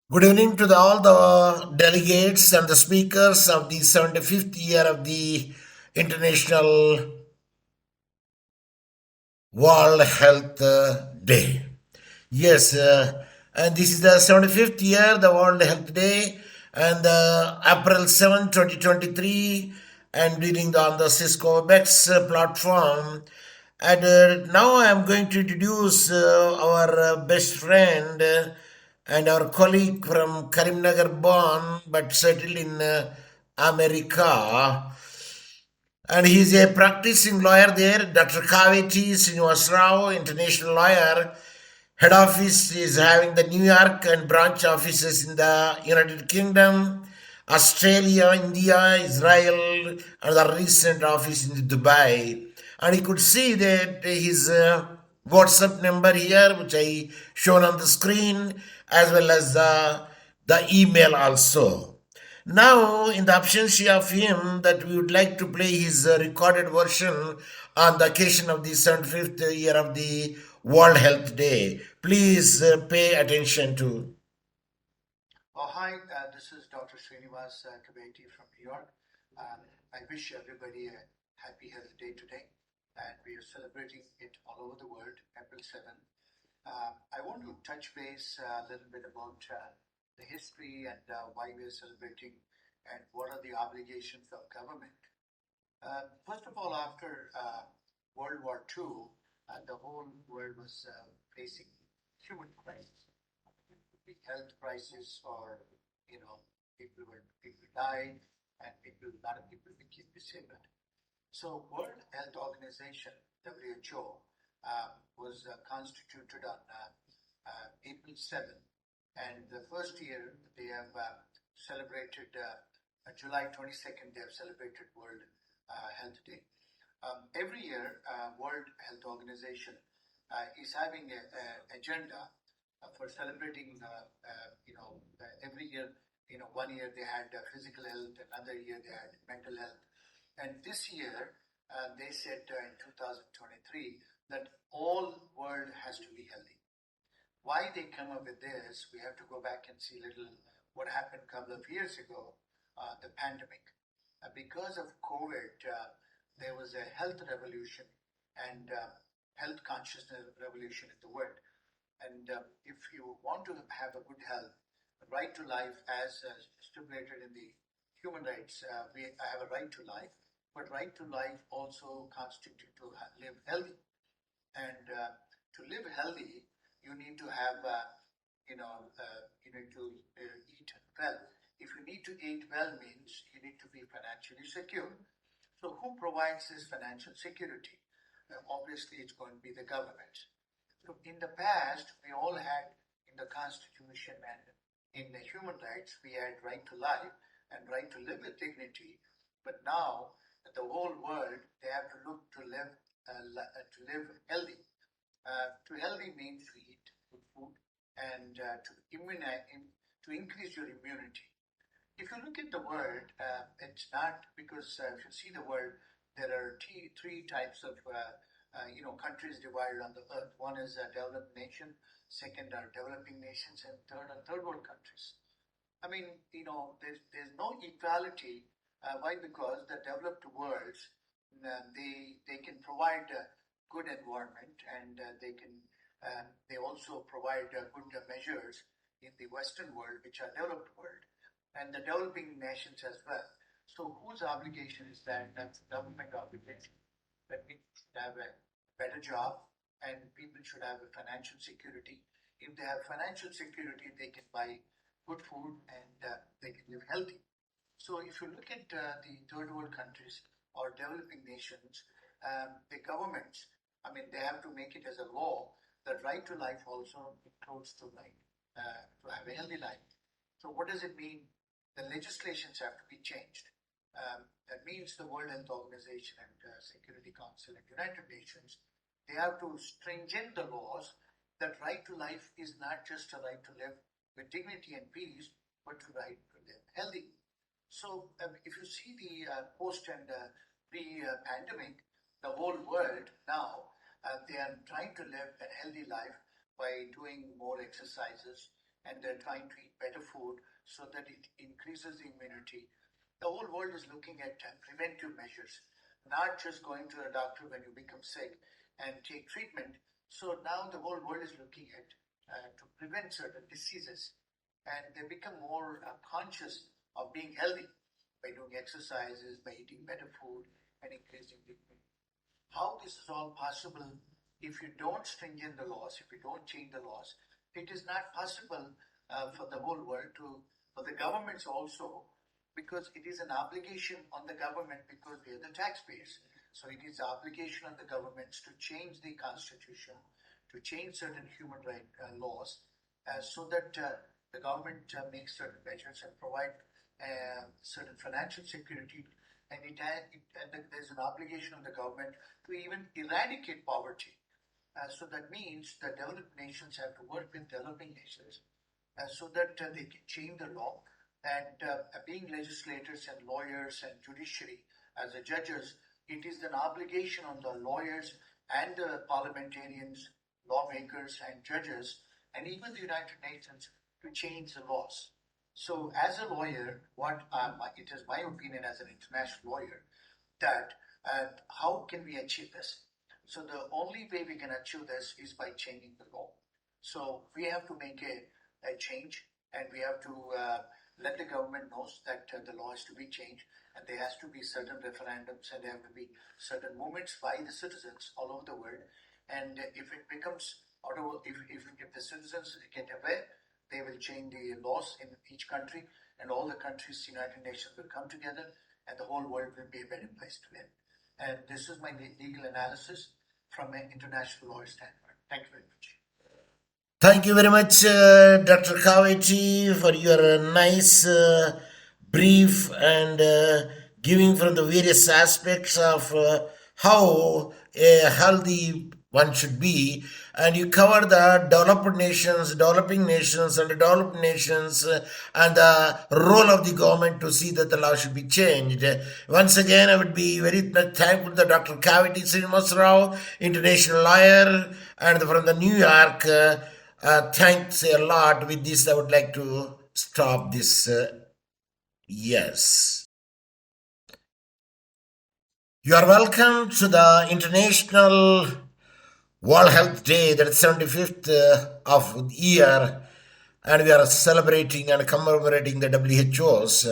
Good evening to all the delegates and the speakers of the 75th year of the International World Health Day. Yes, and this is the 75th year, the World Health Day, and April 7, 2023, and reading on the Cisco Webex platform. And now I am going to introduce our best friend and our colleague from Karimnagar, born but settled in America, and he's a practicing lawyer there. Dr. Kaveti Srinivas Rao, international lawyer. Head office is having the New York and branch offices in the United Kingdom, Australia, India, Israel, and the recent office in Dubai. And you could see that his WhatsApp number here, which I shown on the screen, as well as the email also. Now, in the absence of him, that we would like to play his recorded version on the occasion of the 75th year of the World Health Day. Please pay attention to. Oh, hi, this is Dr. Srinivas Kabeti from New York. I wish everybody a happy Health Day today, and we are celebrating it all over the world, April 7th. I want to touch base a little bit about the history and why we are celebrating and what are the obligations of government. First of all, after World War II, the whole world was facing human crisis. It could be health crisis, or people died, and a lot of people became disabled. So World Health Organization (WHO) was constituted on April 7th, and the first year they have celebrated July 22nd. They have celebrated World Health Day. Every year, World Health Organization is having an agenda for celebrating. Every year, 1 year they had physical health, another year they had mental health, and this year they said in 2023 that all world has to be healthy. Why they come up with this, we have to go back and see a little what happened a couple of years ago, the pandemic. Because of COVID, there was a health revolution and health consciousness revolution in the world. And if you want to have a good health, right to life, as stipulated in the human rights, we have a right to life, but right to life also constitutes to live healthy. And to live healthy, you need to have, you need to eat well. If you need to eat well, means you need to be financially secure. So who provides this financial security? Obviously, it's going to be the government. So in the past, we all had in the Constitution and in the human rights, we had right to life and right to live with dignity. But now, the whole world, they have to look to live healthy. To healthy means to eat good food and to increase your immunity. If you look at the world, it's not because if you see the world, there are three types of countries divided on the earth. One is a developed nation, second are developing nations, and third are third world countries. I mean, there's no equality. Why? Because the developed worlds, they can provide a good environment, and they also provide good measures in the Western world, which are developed world, and the developing nations as well. So whose obligation is that? That's government obligation. That we should have a better job, and people should have a financial security. If they have financial security, they can buy good food and they can live healthy. So if you look at the third world countries or developing nations, the governments, I mean, they have to make it as a law that right to life also includes to have a healthy life. So what does it mean? The legislations have to be changed. That means the World Health Organization and Security Council and United Nations, they have to stringent the laws that right to life is not just a right to live with dignity and peace, but to right to live healthy. So if you see the post and pre-pandemic, the whole world now, they are trying to live a healthy life by doing more exercises and they're trying to eat better food so that it increases the immunity. The whole world is looking at preventive measures, not just going to a doctor when you become sick and take treatment. So now the whole world is looking at to prevent certain diseases, and they become more conscious of being healthy by doing exercises, by eating better food, and increasing the immunity. How this is all possible if you don't stringent the laws, if you don't change the laws? It is not possible for the whole world for the governments also, because it is an obligation on the government because they are the taxpayers. So it is the obligation of the governments to change the constitution, to change certain human rights laws, so that the government makes certain measures and provide certain financial security, and there's an obligation of the government to even eradicate poverty. So that means the developed nations have to work with developing nations so that they can change the law. And being legislators and lawyers and judiciary as the judges, it is an obligation on the lawyers and the parliamentarians, lawmakers and judges, and even the United Nations to change the laws. So as a lawyer, it is my opinion as an international lawyer that how can we achieve this? So the only way we can achieve this is by changing the law. So we have to make a change, and we have to let the government know that the law has to be changed, and there has to be certain referendums, and there have to be certain movements by the citizens all over the world. And if it becomes if the citizens get aware, they will change the laws in each country, and all the countries, United Nations will come together, and the whole world will be a better place to live. And this is my legal analysis from an international lawyer standpoint. Thank you very much. Thank you very much, Dr. Kaveti, for your nice brief and giving from the various aspects of how a healthy one should be. And you cover the developing nations, and developed nations, and the role of the government to see that the law should be changed. Once again, I would be very thankful to Dr. Kaveti Srinivasrao, international lawyer, and from the New York. Thanks a lot. With this, I would like to stop this. Yes. You are welcome to the International World Health Day, that is 75th of the year, and we are celebrating and commemorating the WHO's.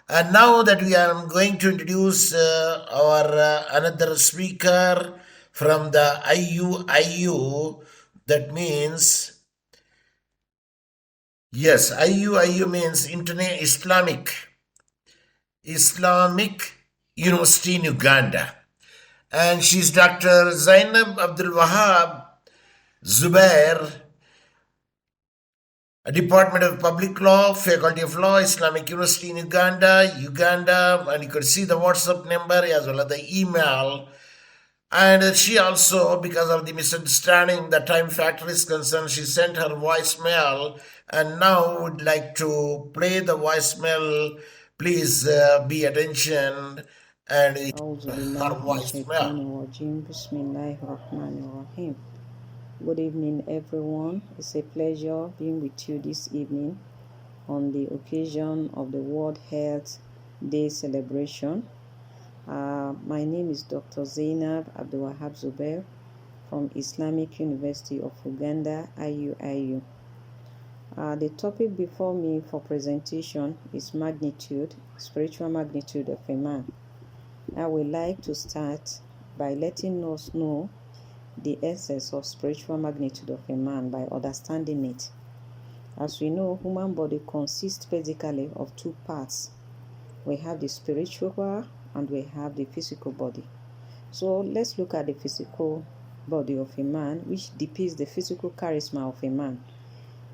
And now that we are going to introduce our another speaker from the IUIU, that means, yes, IUIU means Islamic University in Uganda. And she's Dr. Zainab Abdul Wahab Zubair, Department of Public Law, Faculty of Law, Islamic University in Uganda, and you could see the WhatsApp number as well as the email. And she also, because of the misunderstanding, the time factor is concerned, she sent her voicemail, and now would like to play the voicemail. Please be attention and her voicemail. Good evening, everyone. It's a pleasure being with you this evening on the occasion of the World Health Day celebration. My name is Dr. Zainab Abdul Wahab Zubair from Islamic University of Uganda, IUIU. The topic before me for presentation is spiritual magnitude of a man. I would like to start by letting us know the essence of spiritual magnitude of a man by understanding it. As we know, human body consists basically of two parts. We have the spiritual and we have the physical body. So let's look at the physical body of a man, which depicts the physical charisma of a man.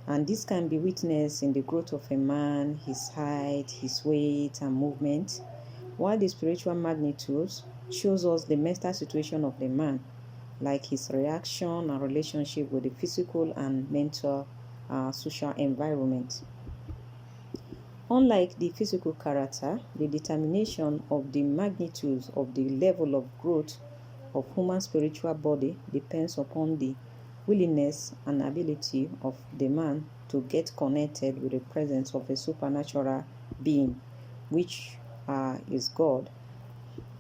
And this can be witnessed in the growth of a man, his height, his weight, and movement, while the spiritual magnitude shows us the mental situation of the man, like his reaction and relationship with the physical and mental social environment. Unlike the physical character, the determination of the magnitude of the level of growth of human spiritual body depends upon the willingness and ability of the man to get connected with the presence of a supernatural being, which is God.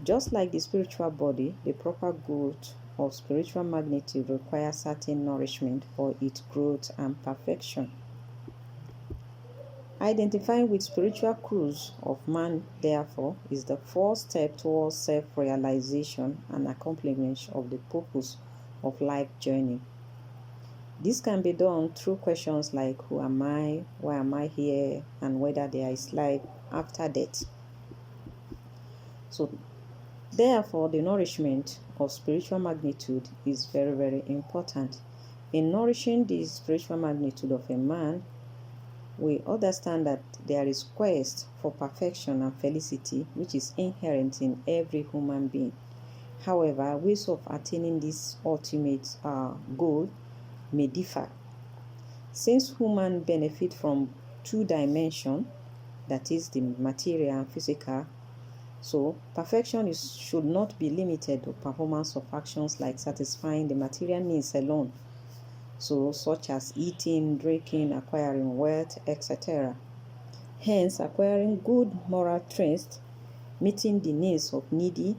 Just like the spiritual body, the proper growth of spiritual magnitude requires certain nourishment for its growth and perfection. Identifying with spiritual cruise of man, therefore, is the first step towards self-realization and accomplishment of the purpose of life journey. This can be done through questions like who am I, why am I here, and whether there is life after death. So, therefore, the nourishment of spiritual magnitude is very, very important. In nourishing the spiritual magnitude of a man, we understand that there is quest for perfection and felicity, which is inherent in every human being. However, ways of attaining this ultimate goal may differ. Since humans benefit from two dimensions, that is the material and physical, so perfection should not be limited to performance of actions like satisfying the material needs alone, so such as eating, drinking, acquiring wealth, etc. Hence, acquiring good moral traits, meeting the needs of needy,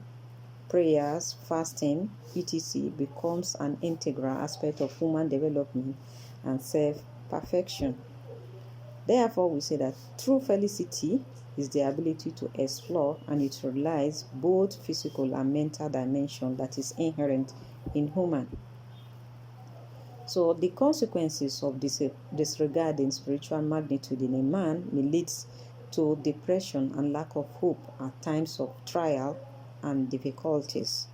prayers, fasting, etc. becomes an integral aspect of human development and self-perfection. Therefore, we say that true felicity is the ability to explore and utilize both physical and mental dimension that is inherent in human. So the consequences of disregarding spiritual magnitude in a man may lead to depression and lack of hope at times of trial and difficulties.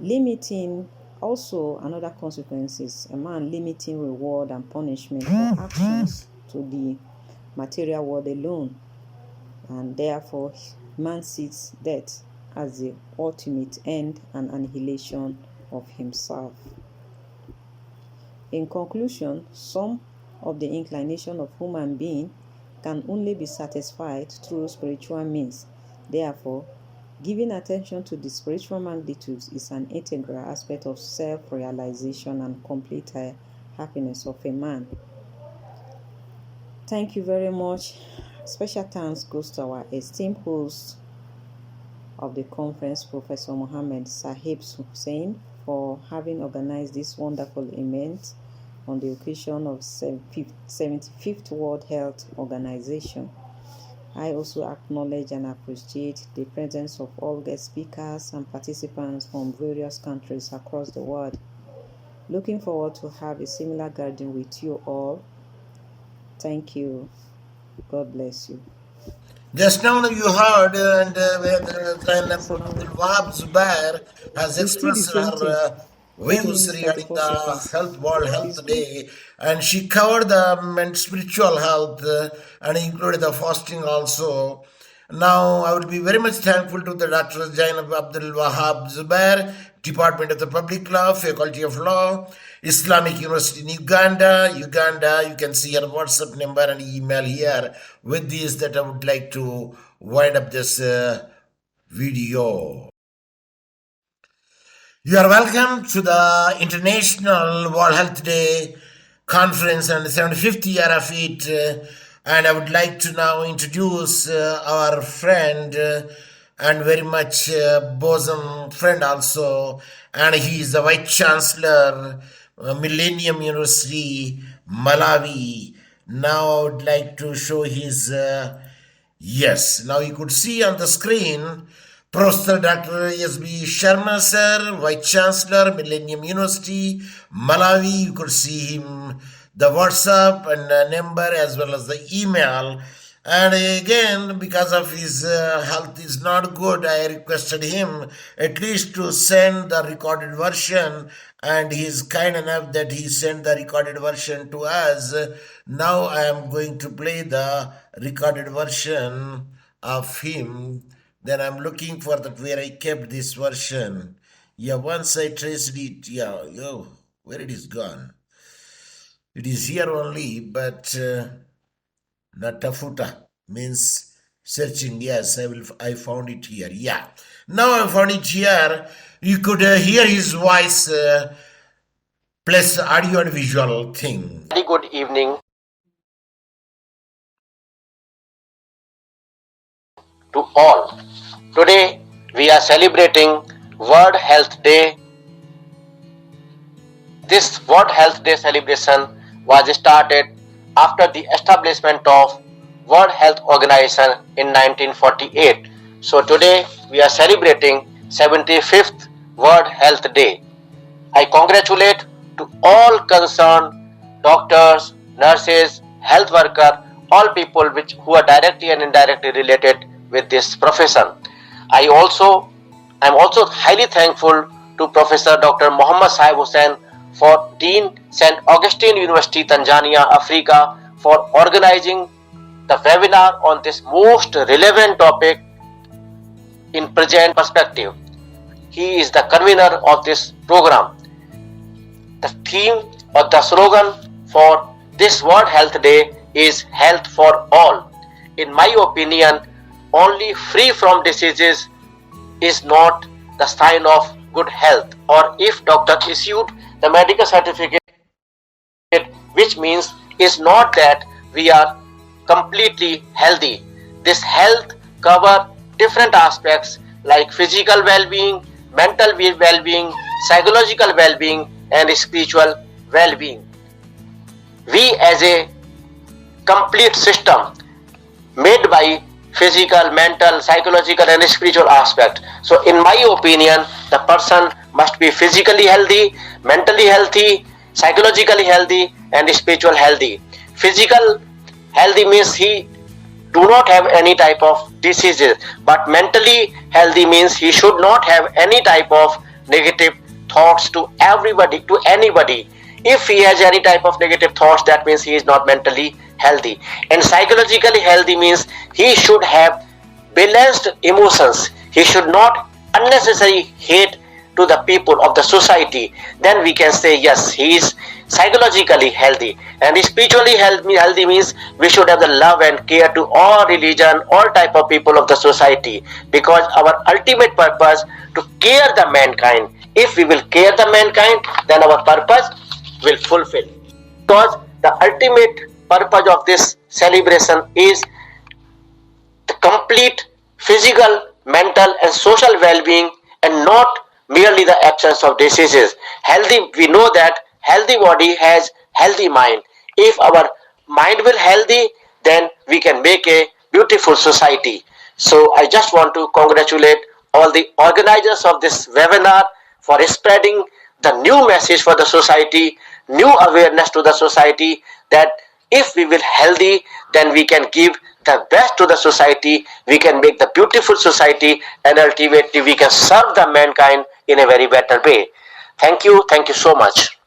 Limiting also another consequence is a man limiting reward and punishment for actions to the material world alone, and therefore man seeks death as the ultimate end and annihilation of himself. In conclusion, some of the inclination of human being can only be satisfied through spiritual means. Therefore, giving attention to the spiritual magnitudes is an integral aspect of self-realization and complete happiness of a man. Thank you very much. Special thanks goes to our esteemed host of the conference, Professor Mohammed Saheb Hussain, for having organized this wonderful event on the occasion of 75th World Health Organization. I also acknowledge and appreciate the presence of all guest speakers and participants from various countries across the world. Looking forward to have a similar gathering with you all. Thank you. God bless you. Just now you heard, and Wahab Zubair has It's still the expressed same thing. her 10 views minutes, regarding 34 the seconds. World It's Health good. Day, and she covered the spiritual health and included the fasting also. Now, I would be very much thankful to the Dr. Zainab Abdul Wahab Zubair, Department of the Public Law, Faculty of Law, Islamic University in Uganda. You can see her WhatsApp number and email here. With this, that I would like to wind up this video. You are welcome to the International World Health Day conference and the 75th year of it. And I would like to now introduce our friend and very much bosom friend also. And he is the Vice Chancellor, Millennium University, Malawi. Now I would like to show his yes, now you could see on the screen Professor Dr. S.B. Sharma sir, Vice Chancellor, Millennium University, Malawi. You could see him, the WhatsApp and the number as well as the email. And again, because of his health is not good, I requested him at least to send the recorded version, and he is kind enough that he sent the recorded version to us. Now I am going to play the recorded version of him. Then I'm looking for that where I kept this version. Yeah, once I traced it, yeah, where it is gone. It is here only, but Natafuta means searching. Yes, I found it here. Yeah, now I found it here. You could hear his voice plus audio and visual thing. Very good evening to all. Today we are celebrating World Health Day. This World Health Day celebration was started after the establishment of World Health Organization in 1948. So today we are celebrating 75th World Health Day. I congratulate to all concerned doctors, nurses, health workers, all people who are directly and indirectly related with this profession. I am also highly thankful to Professor Dr. Mohammed Saheb Hussain for Dean St. Augustine University, Tanzania, Africa, for organizing the webinar on this most relevant topic in present perspective. He is the convener of this program. The theme or the slogan for this World Health Day is Health for All. In my opinion, only free from diseases is not the sign of good health, or if doctor issued the medical certificate, which means is not that we are completely healthy. This health cover different aspects like physical well-being, mental well-being, psychological well-being, and spiritual well-being. We as a complete system made by physical, mental, psychological, and spiritual aspect. So in my opinion, the person must be physically healthy, mentally healthy, psychologically healthy, and spiritual healthy. Physical healthy means he do not have any type of diseases, but mentally healthy means he should not have any type of negative thoughts to everybody, to anybody. If he has any type of negative thoughts, that means he is not mentally healthy. And psychologically healthy means he should have balanced emotions. He should not unnecessarily hate to the people of the society. Then we can say yes, he is psychologically healthy. And spiritually healthy means we should have the love and care to all religion, all type of people of the society, because our ultimate purpose to care the mankind. If we will care the mankind, then our purpose will fulfill. Because the ultimate purpose of this celebration is the complete physical, mental, and social well-being, and not merely the absence of diseases. We know that healthy body has healthy mind. If our mind will healthy, then we can make a beautiful society. So I just want to congratulate all the organizers of this webinar for spreading the new message for the society, new awareness to the society, that if we will healthy, then we can give the best to the society, we can make the beautiful society, and ultimately we can serve the mankind in a very better way. Thank you so much.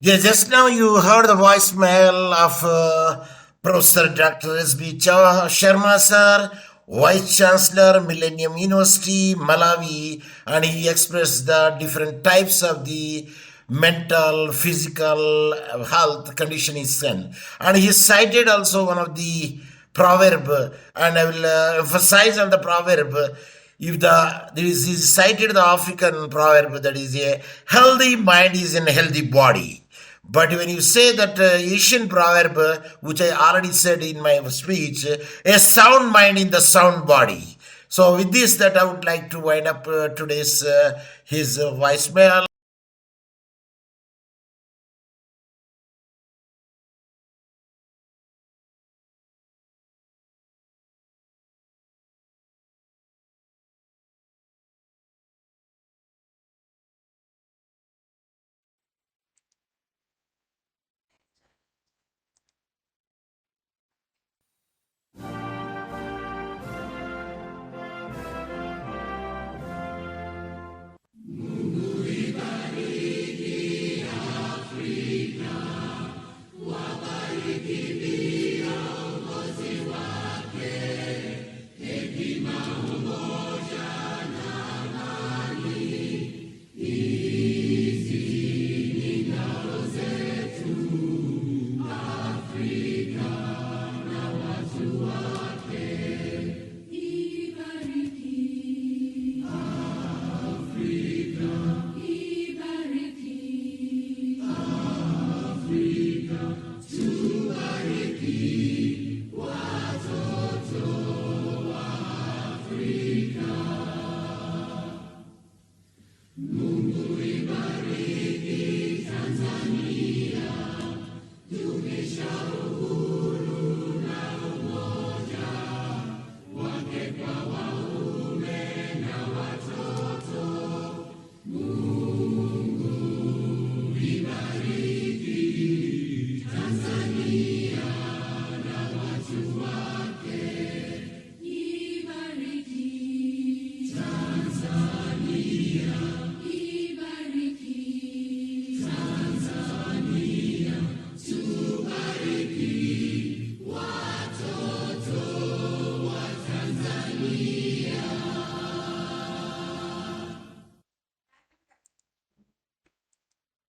Yeah, just now you heard the voicemail of Professor Dr. S.B. Sharma sir, Vice Chancellor, Millennium University, Malawi, and he expressed the different types of the mental, physical health condition is in. And he cited also one of the proverb, and I will emphasize on the proverb. If he cited the African proverb that is a healthy mind is in a healthy body. But when you say that Asian proverb, which I already said in my speech, a sound mind in the sound body. So with this, that I would like to wind up today's his voicemail.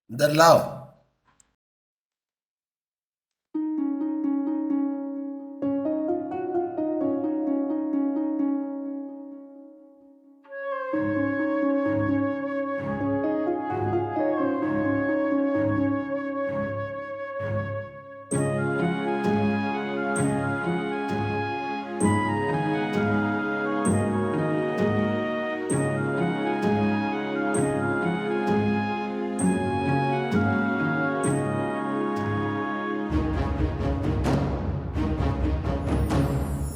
The love.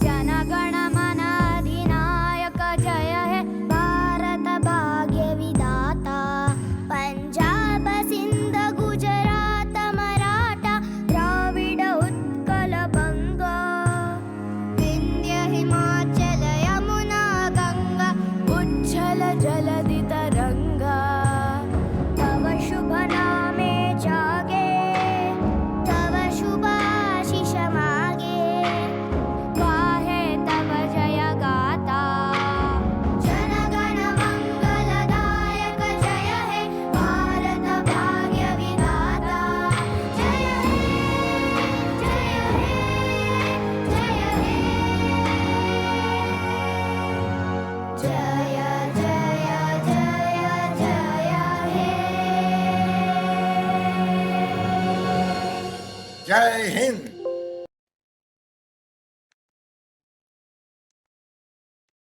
जनगण मन अधिनायक जय हे भारत भाग्य विधाता पंजाब सिंध गुजरात मराठा द्राविड उत्कल बंग विंध्य हिमाचल यमुना गंगा उच्छल जलधि तरंगा तव शुभ नामे जागे तव शुभाशिष मागे गाहे तव जय गाता जनगण मंगलदायक जय हे भारत भाग्य विधाता जय हे जय हे जय हे जय जय जय जय हे Jai Hind.